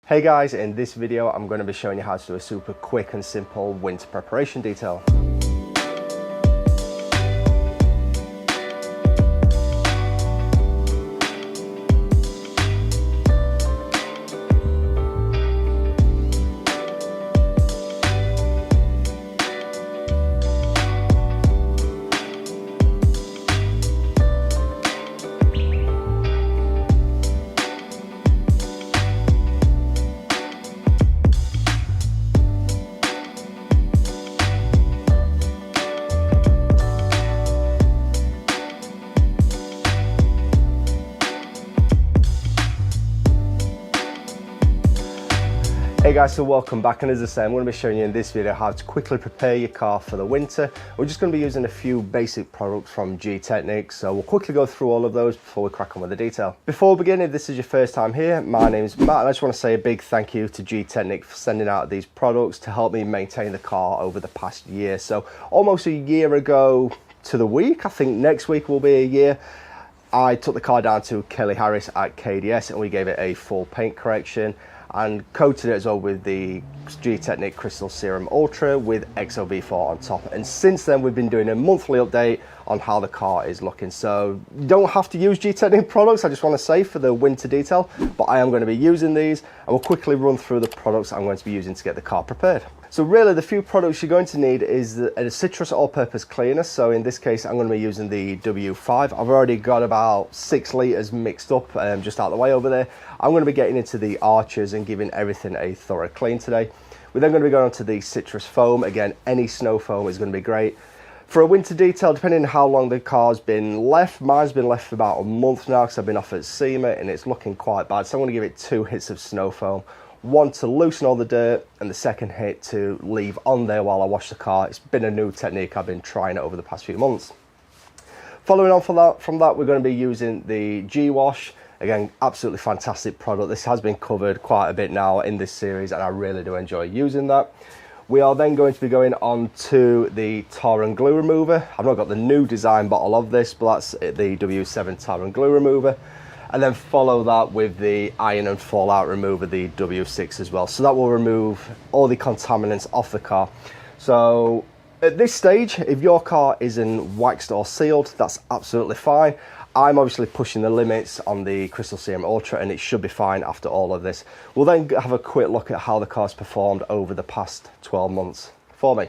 Hey guys, in this video I'm going to be showing you how to do a super quick and simple winter preparation detail. Hey guys, so welcome back, and as I say, I'm going to be showing you in this video how to quickly prepare your car for the winter. We're just going to be using a few basic products from Gtechniq, so we'll quickly go through all of those before we crack on with the detail. Before we begin, if this is your first time here, my name's Matt, and I just want to say a big thank you to Gtechniq for sending out these products to help me maintain the car over the past year. So almost a year ago to the week, I think next week will be a year, I took the car down to Kelly Harris at KDS and we gave it a full paint correction and coated it as well with the Gtechniq Crystal Serum Ultra with XOV4 on top. And since then we've been doing a monthly update on how the car is looking. So you don't have to use Gtechniq products, I just want to say, for the winter detail, but I am going to be using these and we'll quickly run through the products I'm going to be using to get the car prepared. So really the few products you're going to need is a citrus all-purpose cleaner. So in this case I'm going to be using the W5. I've already got about 6 litres mixed up just out the way over there. I'm going to be getting into the arches and giving everything a thorough clean today. We're then going to be going on to the citrus foam. Again, any snow foam is going to be great. For a winter detail, depending on how long the car's been left, mine's been left for about a month now because I've been off at SEMA and it's looking quite bad. So I'm going to give it 2 hits of snow foam. One to loosen all the dirt and the second hit to leave on there while I wash the car. It's been a new technique, I've been trying it over the past few months. Following on from that, we're going to be using the G-Wash. Again, absolutely fantastic product. This has been covered quite a bit now in this series and I really do enjoy using that. We are then going to be going on to the tar and glue remover. I've not got the new design bottle of this, but that's the W7 tar and glue remover. And then follow that with the iron and fallout remover, the W6 as well. So that will remove all the contaminants off the car. So at this stage, if your car isn't waxed or sealed, that's absolutely fine. I'm obviously pushing the limits on the Crystal Serum Ultra and it should be fine after all of this. We'll then have a quick look at how the car's performed over the past 12 months for me.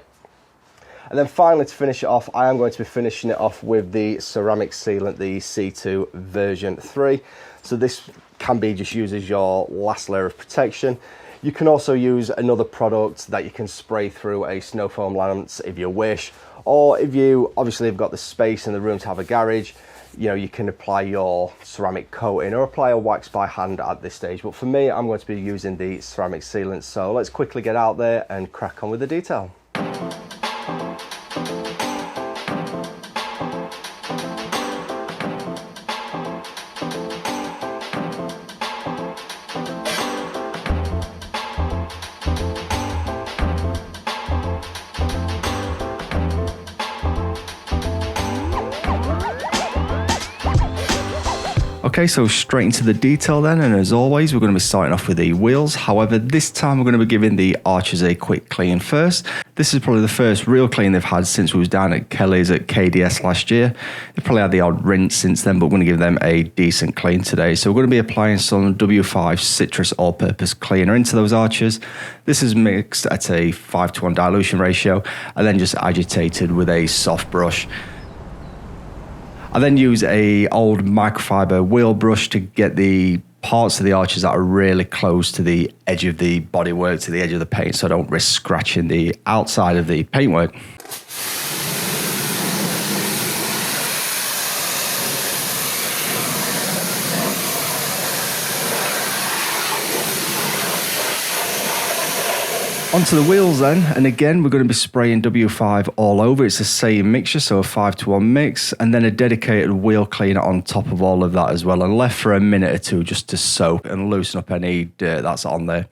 And then finally, to finish it off, I am going to be finishing it off with the ceramic sealant, the C2 version 3. So this can be just used as your last layer of protection. You can also use another product that you can spray through a snow foam lance if you wish, or if you obviously have got the space in the room to have a garage, you know, you can apply your ceramic coating or apply a wax by hand at this stage. But for me, I'm going to be using the ceramic sealant. So let's quickly get out there and crack on with the detail. Okay, so straight into the detail then, and as always we're going to be starting off with the wheels. However, this time we're going to be giving the arches a quick clean first. This is probably the first real clean they've had since we was down at Kelly's at KDS last year. They've probably had the odd rinse since then, but we're going to give them a decent clean today. So we're going to be applying some W5 citrus all-purpose cleaner into those arches. This is mixed at a 5:1 dilution ratio and then just agitated with a soft brush. I then use a old microfiber wheel brush to get the parts of the arches that are really close to the edge of the bodywork, to the edge of the paint, so I don't risk scratching the outside of the paintwork. Onto the wheels then, and again we're going to be spraying W5 all over. It's the same mixture, so a 5:1 mix, and then a dedicated wheel cleaner on top of all of that as well, and left for a minute or two just to soak and loosen up any dirt that's on there.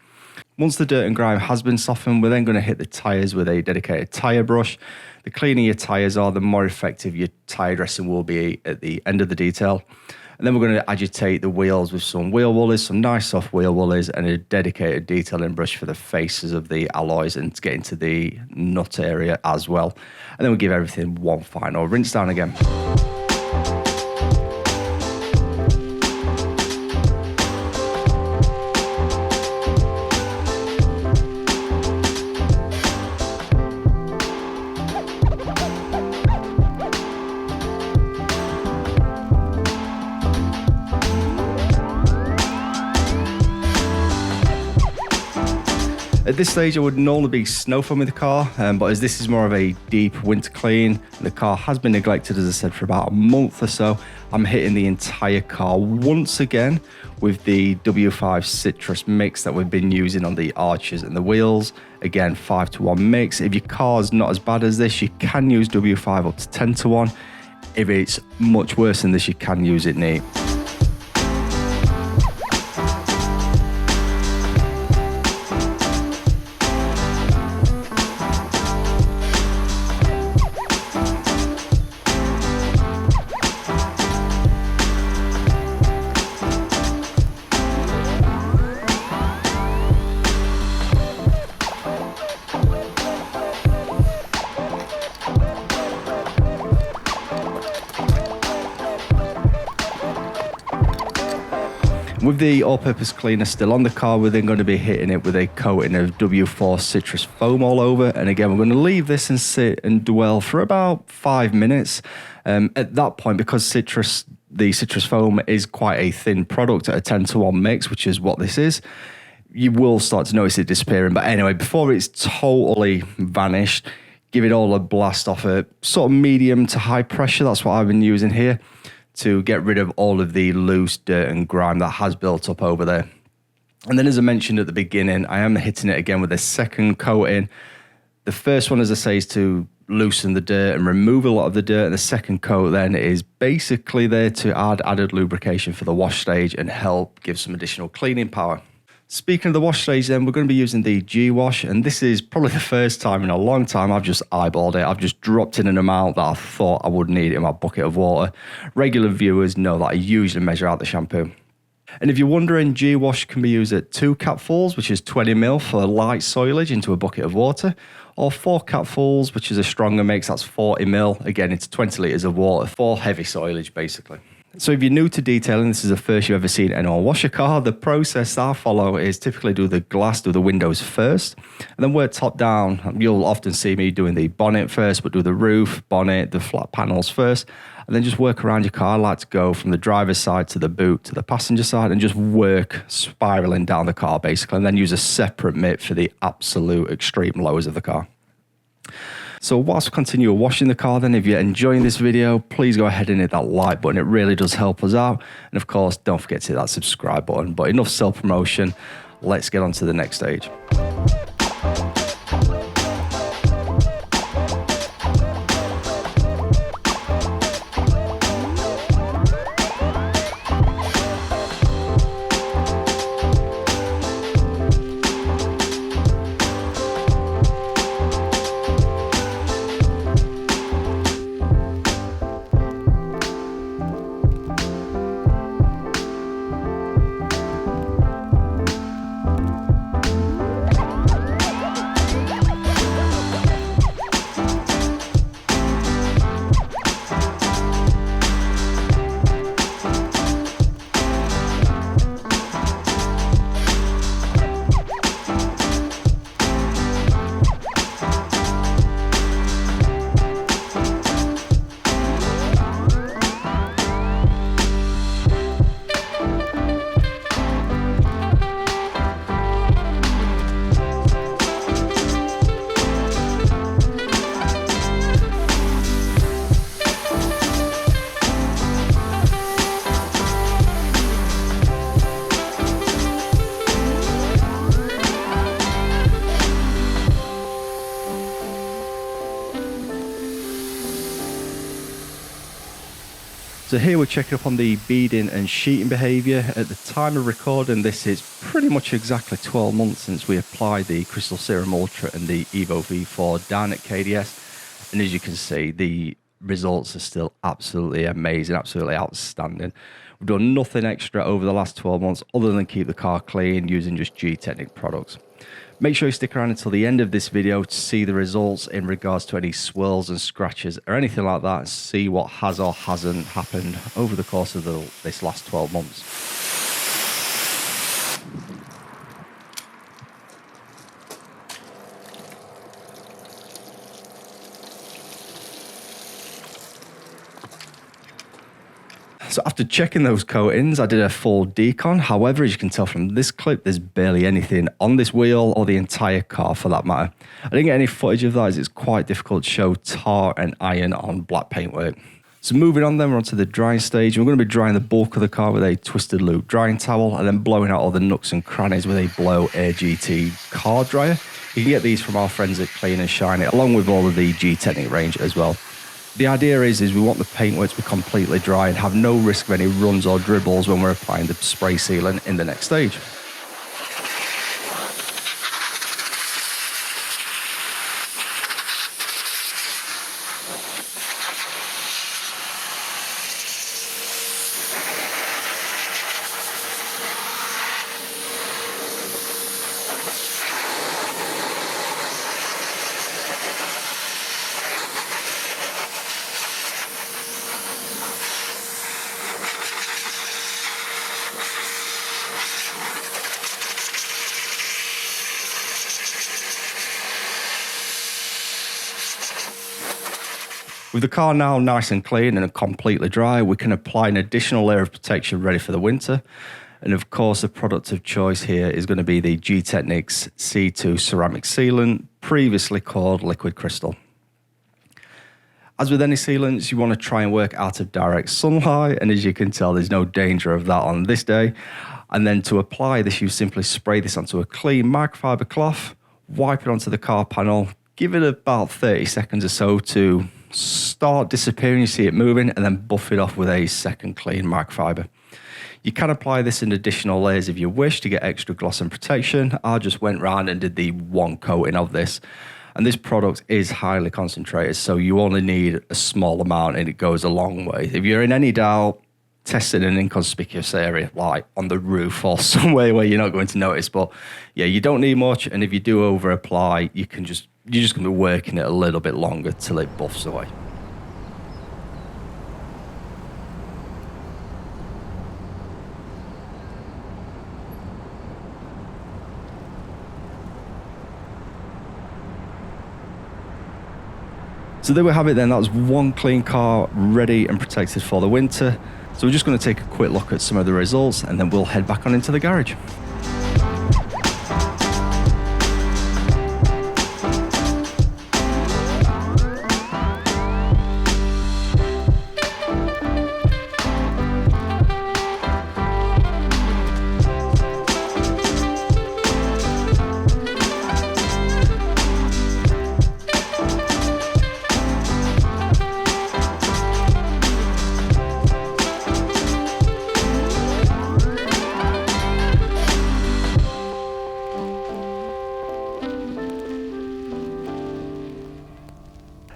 Once the dirt and grime has been softened, we're then going to hit the tyres with a dedicated tyre brush. The cleaner your tyres are, the more effective your tyre dressing will be at the end of the detail. And then we're going to agitate the wheels with some wheel woolies, some nice soft wheel woolies, and a dedicated detailing brush for the faces of the alloys and to get into the nut area as well. And then we'll give everything one final rinse down again. At this stage, I would normally be snow foaming the car, but as this is more of a deep winter clean, the car has been neglected, as I said, for about a month or so, I'm hitting the entire car once again with the W5 citrus mix that we've been using on the arches and the wheels. Again, 5-to-1 mix. If your car's not as bad as this, you can use W5 up to 10-to-1. If it's much worse than this, you can use it neat. With the all-purpose cleaner still on the car, we're then going to be hitting it with a coating of W4 citrus foam all over. And again, we're going to leave this and sit and dwell for about 5 minutes. At that point, because the citrus foam is quite a thin product at a 10-to-1 mix, which is what this is, you will start to notice it disappearing. But anyway, before it's totally vanished, give it all a blast off at sort of medium to high pressure. That's what I've been using here, to get rid of all of the loose dirt and grime that has built up over there. And then, as I mentioned at the beginning, I am hitting it again with a second coating. The first one, as I say, is to loosen the dirt and remove a lot of the dirt, and the second coat then is basically there to add added lubrication for the wash stage and help give some additional cleaning power. Speaking of the wash stage then, we're going to be using the G-Wash, and this is probably the first time in a long time I've just eyeballed it. I've just dropped in an amount that I thought I would need in my bucket of water. Regular viewers know that I usually measure out the shampoo. And if you're wondering, G-Wash can be used at 2 capfuls, which is 20 ml for light soilage into a bucket of water, or 4 capfuls, which is a stronger mix, that's 40 ml, again into 20 litres of water for heavy soilage basically. So if you're new to detailing, this is the first you've ever seen anyone wash a car, the process that I follow is typically do the windows first, and then work top down. You'll often see me doing the bonnet first, but do the roof, bonnet, the flat panels first, and then just work around your car. I like to go from the driver's side to the boot to the passenger side and just work spiraling down the car basically, and then use a separate mitt for the absolute extreme lows of the car. So whilst we continue washing the car then, if you're enjoying this video, please go ahead and hit that like button. It really does help us out. And of course, don't forget to hit that subscribe button. But enough self-promotion, let's get on to the next stage. So here we're checking up on the beading and sheeting behaviour. At the time of recording this, it's pretty much exactly 12 months since we applied the Crystal Serum Ultra and the Evo V4 down at KDS. And as you can see, the results are still absolutely amazing, absolutely outstanding. We've done nothing extra over the last 12 months other than keep the car clean using just Gtechniq products. Make sure you stick around until the end of this video to see the results in regards to any swirls and scratches or anything like that, and see what has or hasn't happened over the course of this last 12 months. So after checking those coatings, I did a full decon. However, as you can tell from this clip, there's barely anything on this wheel or the entire car for that matter. I didn't get any footage of that as it's quite difficult to show tar and iron on black paintwork. So moving on then, we're onto the drying stage. We're going to be drying the bulk of the car with a twisted loop drying towel and then blowing out all the nooks and crannies with a Blow Air GT car dryer. You can get these from our friends at Clean and Shine It, along with all of the Gtechniq range as well. The idea is we want the paintwork to be completely dry and have no risk of any runs or dribbles when we're applying the spray sealant in the next stage. With the car now nice and clean and completely dry, we can apply an additional layer of protection ready for the winter. And of course, the product of choice here is going to be the Gtechniq's C2 ceramic sealant, previously called liquid crystal. As with any sealants, you want to try and work out of direct sunlight, and as you can tell, there's no danger of that on this day. And then to apply this, you simply spray this onto a clean microfiber cloth, wipe it onto the car panel, give it about 30 seconds or so to start disappearing, you see it moving, and then buff it off with a second clean microfiber. You can apply this in additional layers if you wish to get extra gloss and protection. I just went round and did the one coating of this. And this product is highly concentrated, so you only need a small amount and it goes a long way. If you're in any doubt, test it in an inconspicuous area, like on the roof or somewhere where you're not going to notice. But yeah, you don't need much, and if you do over apply, you're just going to be working it a little bit longer till it buffs away. So there we have it then, that was one clean car ready and protected for the winter. So we're just going to take a quick look at some of the results and then we'll head back on into the garage.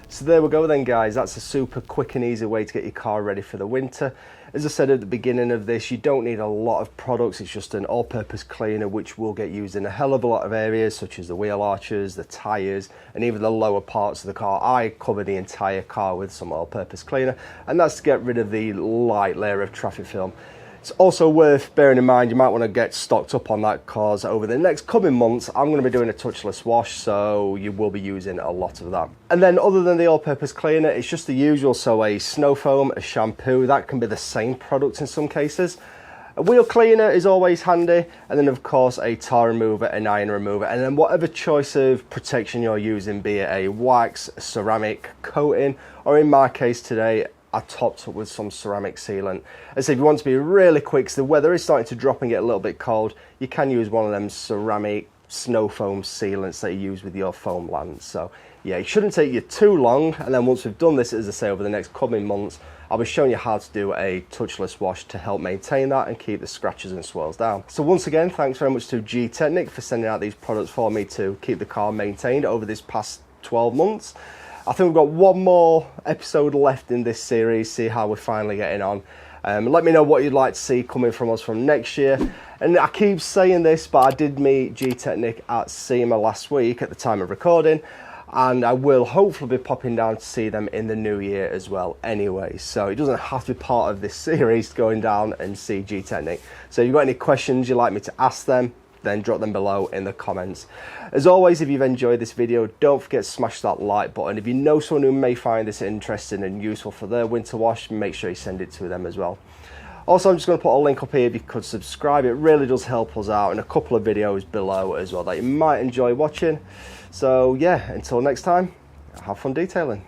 So there we go then guys, that's a super quick and easy way to get your car ready for the winter. As I said at the beginning of this, you don't need a lot of products, it's just an all-purpose cleaner which will get used in a hell of a lot of areas such as the wheel arches, the tyres and even the lower parts of the car. I cover the entire car with some all-purpose cleaner, and that's to get rid of the light layer of traffic film. It's also worth bearing in mind you might want to get stocked up on that, because over the next coming months I'm going to be doing a touchless wash, so you will be using a lot of that. And then other than the all-purpose cleaner, it's just the usual, so a snow foam, a shampoo, that can be the same product in some cases. A wheel cleaner is always handy, and then of course a tar remover, an iron remover, and then whatever choice of protection you're using, be it a wax, a ceramic coating, or in my case today I topped up with some ceramic sealant. As if you want to be really quick, so the weather is starting to drop and get a little bit cold, you can use one of them ceramic snow foam sealants that you use with your foam lands. So yeah, it shouldn't take you too long, and then once we've done this, as I say, over the next coming months, I'll be showing you how to do a touchless wash to help maintain that and keep the scratches and swirls down. So once again, thanks very much to Gtechniq for sending out these products for me to keep the car maintained over this past 12 months. I think we've got one more episode left in this series, see how we're finally getting on. Let me know what you'd like to see coming from us from next year. And I keep saying this, but I did meet Gtechniq at SEMA last week at the time of recording, and I will hopefully be popping down to see them in the new year as well anyway. So it doesn't have to be part of this series going down and see Gtechniq. So if you've got any questions you'd like me to ask them, then drop them below in the comments. As always, if you've enjoyed this video, don't forget to smash that like button. If you know someone who may find this interesting and useful for their winter wash, make sure you send it to them as well. Also, I'm just going to put a link up here if you could subscribe. It really does help us out, and a couple of videos below as well that you might enjoy watching. So yeah, until next time, have fun detailing.